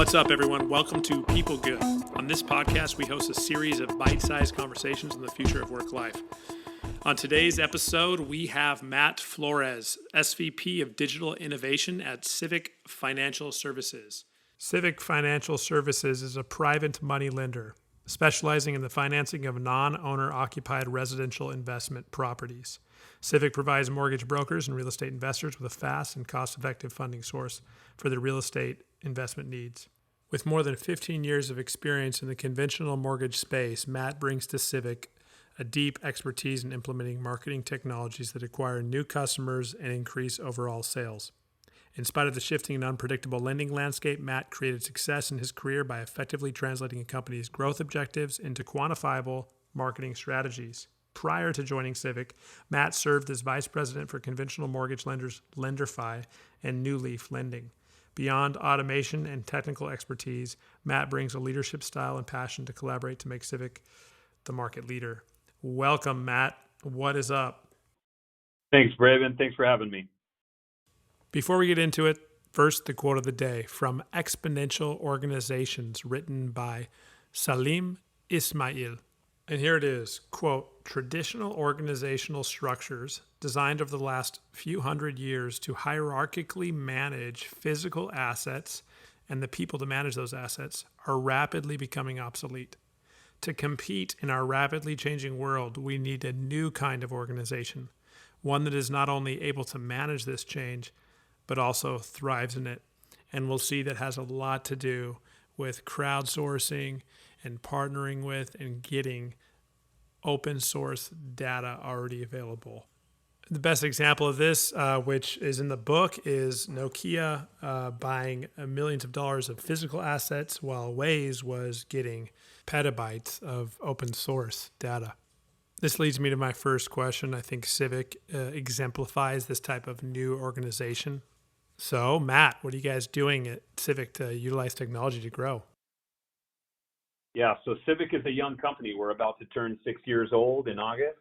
What's up, everyone? Welcome to People Good. On this podcast, we host a series of bite-sized conversations on the future of work life. On today's episode, we have Matt Flores, SVP of Digital Innovation at Civic Financial Services. Civic Financial Services is a private money lender specializing in the financing of non-owner-occupied residential investment properties. Civic provides mortgage brokers and real estate investors with a fast and cost-effective funding source for their real estate investment needs. With more than 15 years of experience in the conventional mortgage space, Matt brings to Civic a deep expertise in implementing marketing technologies that acquire new customers and increase overall sales. In spite of the shifting and unpredictable lending landscape, Matt created success in his career by effectively translating a company's growth objectives into quantifiable marketing strategies. Prior to joining Civic, Matt served as vice president for conventional mortgage lenders LenderFi and New Leaf Lending. Beyond automation and technical expertise, Matt brings a leadership style and passion to collaborate to make Civic the market leader. Welcome, Matt. What is up? Thanks, Braven. Thanks for having me. Before we get into it, first the quote of the day from Exponential Organizations, written by Salim Ismail. And here it is, quote, traditional organizational structures designed over the last few hundred years to hierarchically manage physical assets and the people to manage those assets are rapidly becoming obsolete. To compete in our rapidly changing world, we need a new kind of organization, one that is not only able to manage this change, but also thrives in it. And we'll see that has a lot to do with crowdsourcing and partnering with and getting open source data already available. The best example of this, which is in the book, is Nokia buying millions of dollars of physical assets while Waze was getting petabytes of open source data. This leads me to my first question. I think Civic exemplifies this type of new organization. So, Matt, what are you guys doing at Civic to utilize technology to grow? Yeah, so Civic is a young company. We're about to turn 6 years old in August,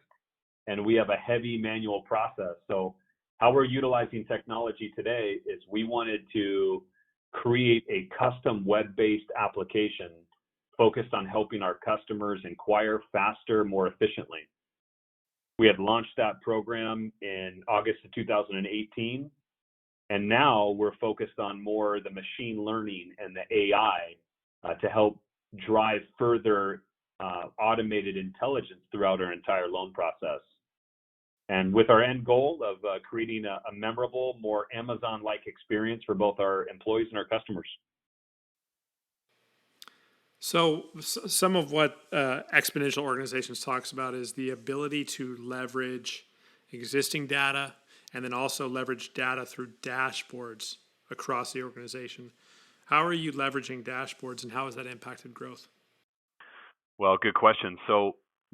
and we have a heavy manual process. So how we're utilizing technology today is we wanted to create a custom web-based application focused on helping our customers inquire faster, more efficiently. We had launched that program in August of 2018. And now we're focused on more the machine learning and the AI to help drive further automated intelligence throughout our entire loan process. And with our end goal of creating a memorable, more Amazon-like experience for both our employees and our customers. So some of what Exponential Organizations talks about is the ability to leverage existing data and then also leverage data through dashboards across the organization. How are you leveraging dashboards and how has that impacted growth? Well, good question. So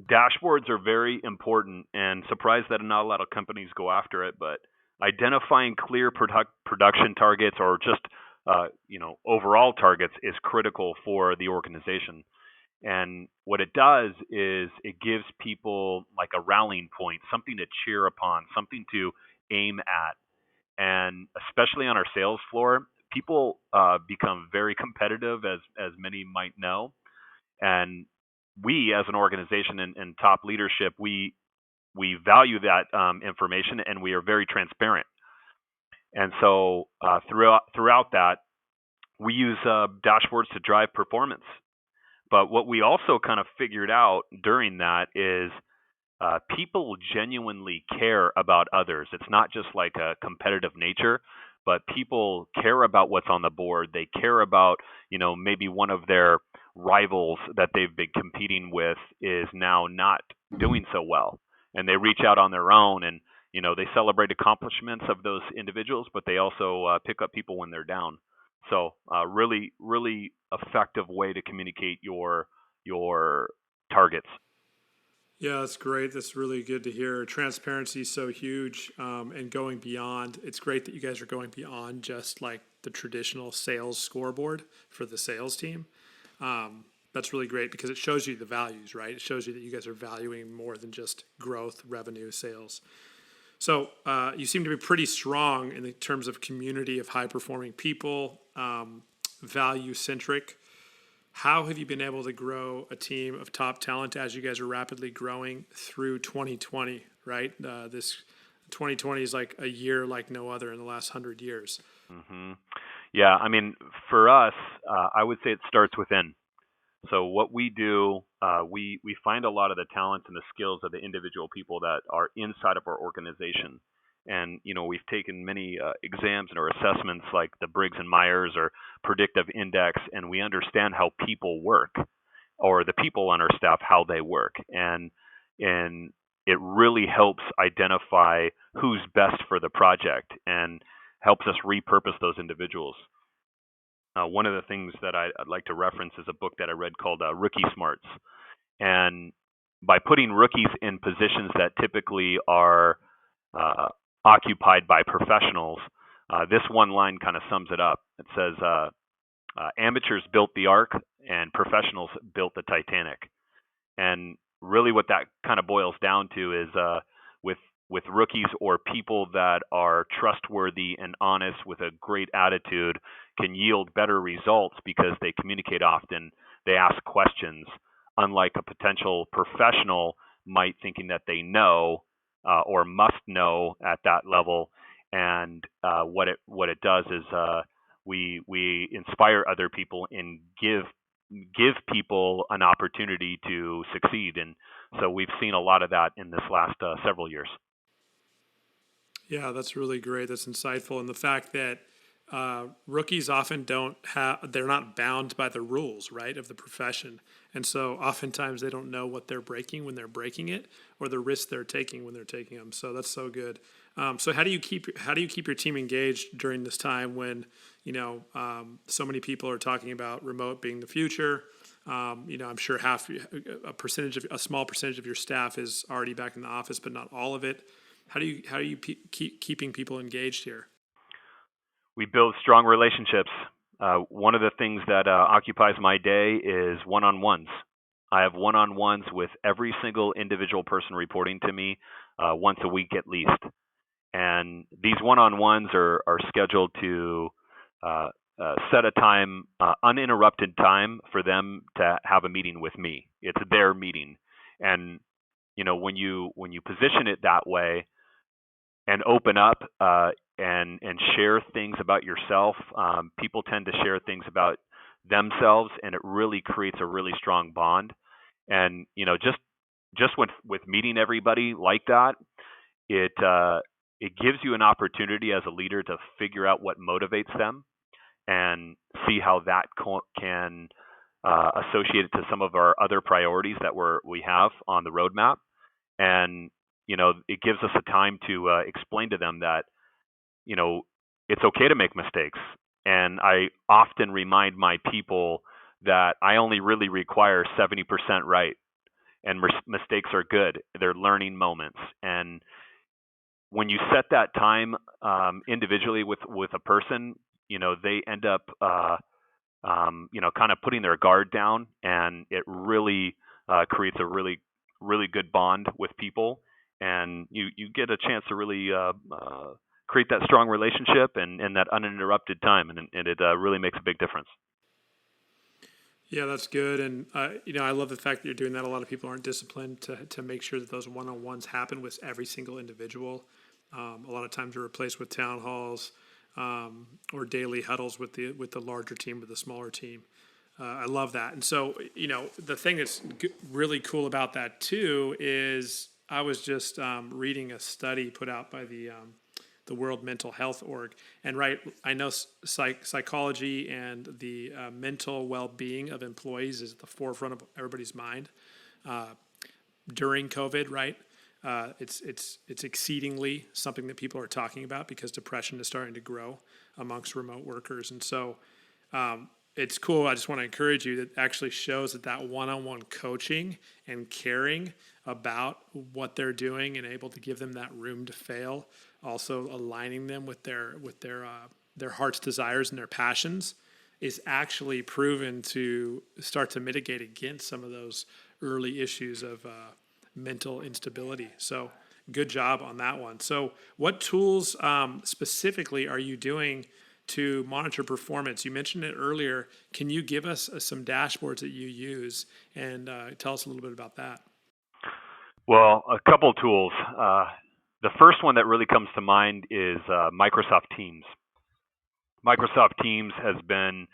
dashboards are very important, and surprised that not a lot of companies go after it, but identifying clear production targets or just overall targets is critical for the organization. And what it does is it gives people like a rallying point, something to cheer upon, something to aim at. And especially on our sales floor, people become very competitive, as many might know. And we, as an organization and top leadership, we value that information, and we are very transparent. And so throughout that, we use dashboards to drive performance. But what we also kind of figured out during that is people genuinely care about others. It's not just like a competitive nature, but people care about what's on the board. They care about, maybe one of their rivals that they've been competing with is now not doing so well. And they reach out on their own and, they celebrate accomplishments of those individuals, but they also pick up people when they're down. So really, really effective way to communicate your targets. Yeah, that's great. That's really good to hear. Transparency is so huge, and going beyond. It's great that you guys are going beyond just like the traditional sales scoreboard for the sales team. That's really great because it shows you the values, right? It shows you that you guys are valuing more than just growth, revenue, sales. So you seem to be pretty strong in the terms of community of high-performing people. value centric. How have you been able to grow a team of top talent as you guys are rapidly growing through 2020, right? This 2020 is like a year like no other in the last 100 years. Hmm. Yeah, I mean, for us, I would say it starts within. So what we do, we find a lot of the talents and the skills of the individual people that are inside of our organization. And, we've taken many exams or assessments like the Briggs and Myers or predictive index, and we understand how people work, or the people on our staff, how they work. And it really helps identify who's best for the project and helps us repurpose those individuals. One of the things that I'd like to reference is a book that I read called Rookie Smarts. And by putting rookies in positions that typically are occupied by professionals, this one line kind of sums it up. It says, amateurs built the Ark and professionals built the Titanic. And really what that kind of boils down to is with rookies or people that are trustworthy and honest with a great attitude can yield better results because they communicate often, they ask questions, unlike a potential professional might thinking that they know or must know at that level. And what it does is we inspire other people and give people an opportunity to succeed. And so we've seen a lot of that in this last several years. Yeah, that's really great. That's insightful. And the fact that rookies often they're not bound by the rules, right, of the profession. And so oftentimes they don't know what they're breaking when they're breaking it, or the risks they're taking when they're taking them. So that's so good. So how do you keep your team engaged during this time when, so many people are talking about remote being the future? I'm sure a small percentage of your staff is already back in the office, but not all of it. How do you keep keeping people engaged here? We build strong relationships. One of the things that occupies my day is one-on-ones. I have one-on-ones with every single individual person reporting to me once a week at least. And these one-on-ones are scheduled to set a time, uninterrupted time for them to have a meeting with me. It's their meeting. And, when you position it that way, and open up and share things about yourself. People tend to share things about themselves, and it really creates a really strong bond. And just with meeting everybody like that, it gives you an opportunity as a leader to figure out what motivates them and see how that can associate it to some of our other priorities that we have on the roadmap. And it gives us a time to explain to them that, it's okay to make mistakes. And I often remind my people that I only really require 70% right. And mistakes are good. They're learning moments. And when you set that time individually with a person, they end up, kind of putting their guard down, and it really creates a really, really good bond with people. And you get a chance to really create that strong relationship and that uninterrupted time, and it really makes a big difference. Yeah, that's good. And, I love the fact that you're doing that. A lot of people aren't disciplined to make sure that those one-on-ones happen with every single individual. A lot of times they're replaced with town halls or daily huddles with the larger team or the smaller team. I love that. And so, the thing that's really cool about that too is I was just reading a study put out by the World Mental Health Org. And I know psychology and the mental well-being of employees is at the forefront of everybody's mind during COVID, right? It's exceedingly something that people are talking about because depression is starting to grow amongst remote workers. And so it's cool. I just want to encourage you that actually shows that one-on-one coaching and caring about what they're doing and able to give them that room to fail, also aligning them with their heart's desires and their passions, is actually proven to start to mitigate against some of those early issues of mental instability. So good job on that one. So what tools specifically are you doing to monitor performance. You mentioned it earlier. Can you give us some dashboards that you use and tell us a little bit about that? Well, a couple tools. The first one that really comes to mind is Microsoft Teams. Microsoft Teams has been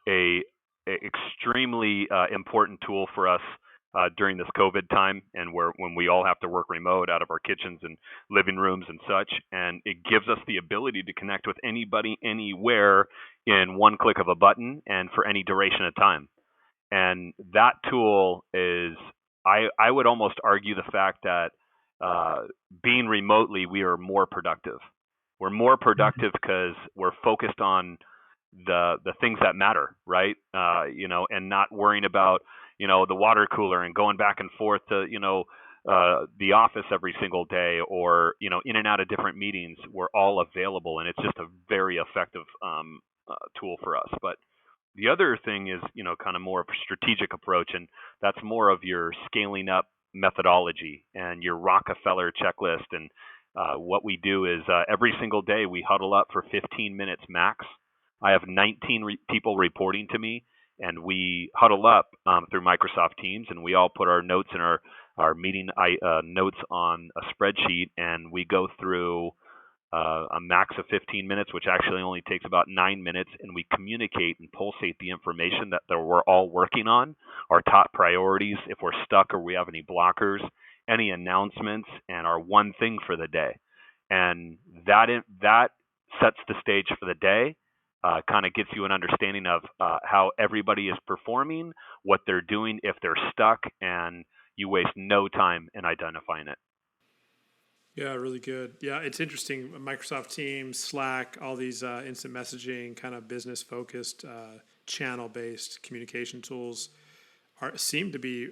a extremely important tool for us during this COVID time, and when we all have to work remote out of our kitchens and living rooms and such, and it gives us the ability to connect with anybody, anywhere, in one click of a button, and for any duration of time. And that tool is, I would almost argue the fact that being remotely, we are more productive. We're more productive because we're focused on the things that matter, right? And not worrying about, the water cooler and going back and forth to, the office every single day, or, in and out of different meetings. We're all available, and it's just a very effective tool for us. But the other thing is, kind of more of a strategic approach, and that's more of your scaling up methodology and your Rockefeller checklist. And what we do is every single day we huddle up for 15 minutes max. I have 19 people reporting to me, and we huddle up through Microsoft Teams, and we all put our notes in our meeting notes on a spreadsheet, and we go through a max of 15 minutes, which actually only takes about 9 minutes, and we communicate and pulsate the information that we're all working on, our top priorities, if we're stuck or we have any blockers, any announcements, and our one thing for the day. And that sets the stage for the day, kind of gets you an understanding of how everybody is performing, what they're doing, if they're stuck, and you waste no time in identifying it. Yeah, really good. Yeah, it's interesting. Microsoft Teams, Slack, all these instant messaging, kind of business-focused, channel-based communication tools seem to be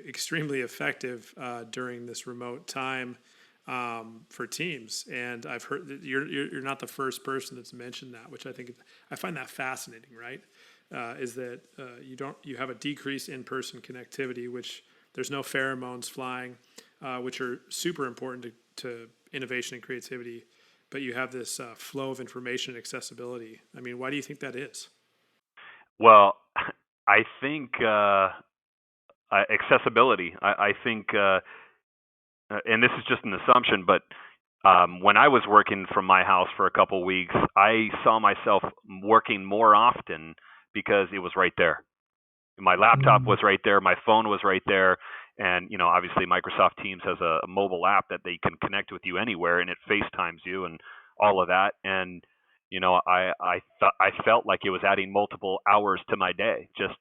extremely effective during this remote time for teams. And I've heard that you're not the first person that's mentioned that, which I find that fascinating. Right? Is that you have a decrease in person connectivity, which there's no pheromones flying, which are super important to innovation and creativity, but you have this flow of information and accessibility. I mean, why do you think that is? Well, I think accessibility. I think, and this is just an assumption, but when I was working from my house for a couple weeks, I saw myself working more often because it was right there. My laptop was right there. My phone was right there. And, obviously Microsoft Teams has a mobile app that they can connect with you anywhere, and it FaceTimes you and all of that. And, I felt like it was adding multiple hours to my day just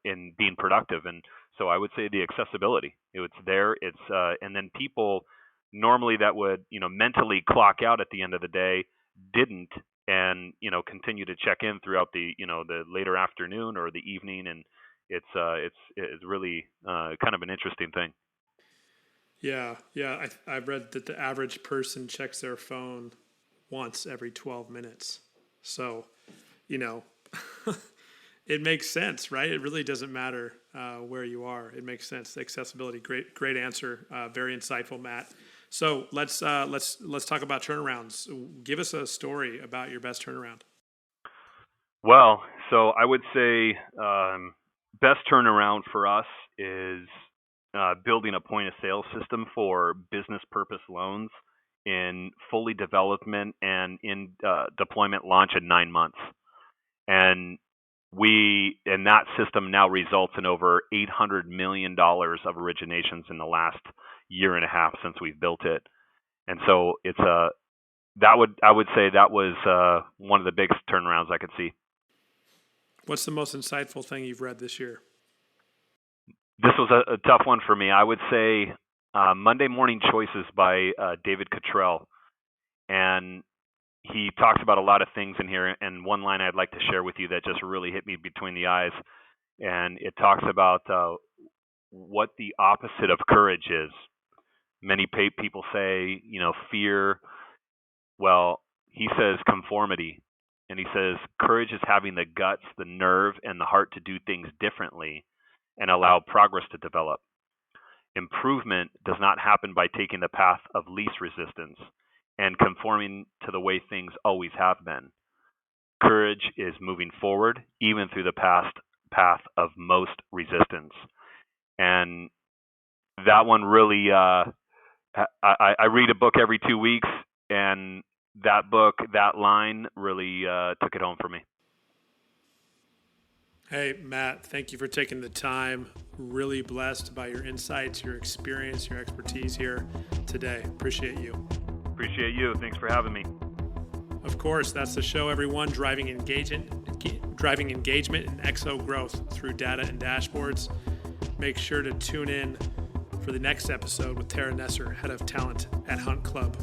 in being productive. And so I would say the accessibility. It's there. And then people normally that would, mentally clock out at the end of the day didn't, and continue to check in throughout the the later afternoon or the evening, and it's really kind of an interesting thing. Yeah, I've read that the average person checks their phone once every 12 minutes. So, it makes sense, right? It really doesn't matter where you are. It makes sense. Accessibility, great answer, very insightful, Matt. So let's talk about turnarounds. Give us a story about your best turnaround. Well, so I would say best turnaround for us is building a point of sale system for business purpose loans in fully development and in deployment launch in 9 months. And that system now results in over $800 million of originations in the last year and a half since we've built it. And so I would say that was one of the biggest turnarounds I could see. What's the most insightful thing you've read this year? This was a tough one for me. I would say Monday Morning Choices by David Cottrell. And he talks about a lot of things in here. And one line I'd like to share with you that just really hit me between the eyes. And it talks about what the opposite of courage is. Many people say, fear. Well, he says conformity. And he says courage is having the guts, the nerve, and the heart to do things differently and allow progress to develop. Improvement does not happen by taking the path of least resistance and conforming to the way things always have been. courage is moving forward, even through the past path of most resistance. And that one really, I read a book every 2 weeks, and that book, that line really took it home for me. Hey, Matt, thank you for taking the time. Really blessed by your insights, your experience, your expertise here today. Appreciate you. Appreciate you. Thanks for having me. Of course, that's the show, everyone. Driving engagement and EXO growth through data and dashboards. Make sure to tune in for the next episode with Tara Nesser, head of talent at Hunt Club.